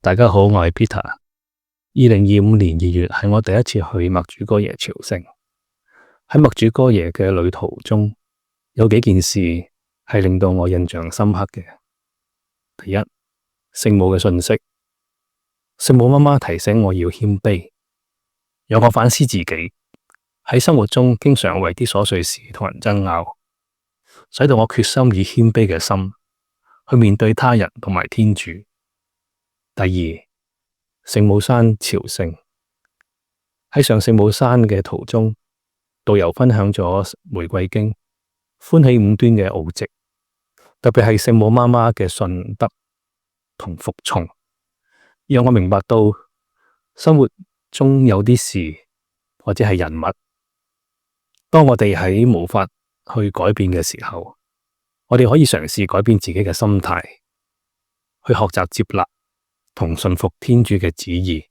大家好，我係 Peter。2025年2月係我第一次去默主哥耶朝聖。喺默主哥耶嘅旅途中，有幾件事係令到我印象深刻嘅。第一，聖母嘅訊息。聖母媽媽提醒我要謙卑，讓我反思自己喺生活中經常為啲瑣碎事同人爭拗，使到我決心以謙卑嘅心去面對他人同埋天主。第二，聖母山朝聖。喺上聖母山嘅途中，導遊分享咗玫瑰經、歡喜五端嘅奧蹟，特別係聖母媽媽嘅信德同服從，讓我明白到生活中有啲事或者係人物，當我哋喺無法去改變嘅時候，我哋可以嘗試改變自己嘅心態，去學習接納同順服天主嘅旨意。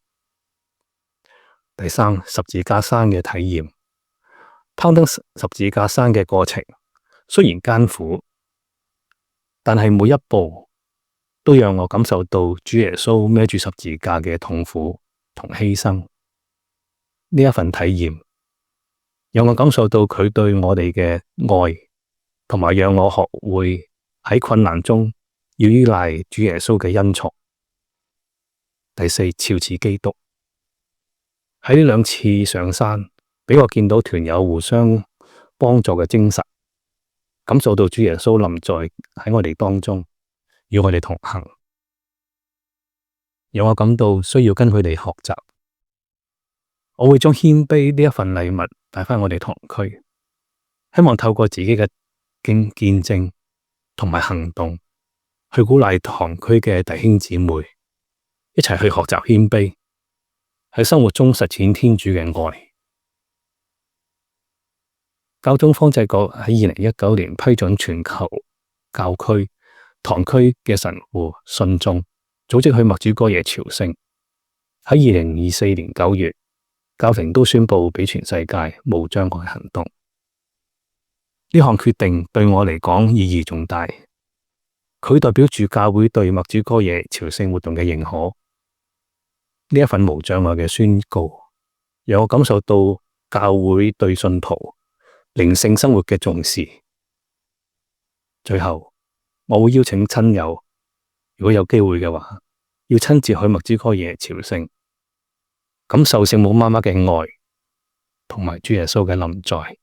第三，十字架山嘅體驗。攀登十字架山嘅過程雖然艱苦，但係每一步都讓我感受到主耶穌孭住十字架嘅痛苦同犧牲。呢一份體驗讓我感受到佢對我哋嘅愛，同埋讓我學會喺困難中要依賴主耶穌嘅恩寵。第四，肖似基督。喺呢兩次上山，俾我見到團友互相幫助嘅精神，感受到主耶穌臨在喺我哋當中，與我哋同行，讓我感到需要跟佢哋學習。我會將謙卑呢一份禮物帶返我哋堂區，希望透過自己嘅見證同埋行動，去鼓勵堂區嘅弟兄姊妹一齊去學習謙卑，喺生活中實踐天主嘅愛。教宗方濟各喺2019年批准全球教區、堂區嘅神父、信眾組織去默主哥耶朝聖。喺2024年9月，教廷都宣布俾全世界無障礙行動。呢項決定對我嚟講意義重大，佢代表住教會對默主哥耶朝聖活動嘅認可。呢一份無障礙嘅宣告，讓我感受到教會對信徒靈性生活嘅重視。最後，我會邀請親友，如果有機會嘅話，要親自去默主哥耶朝聖，感受聖母媽媽嘅愛同埋主耶穌嘅臨在。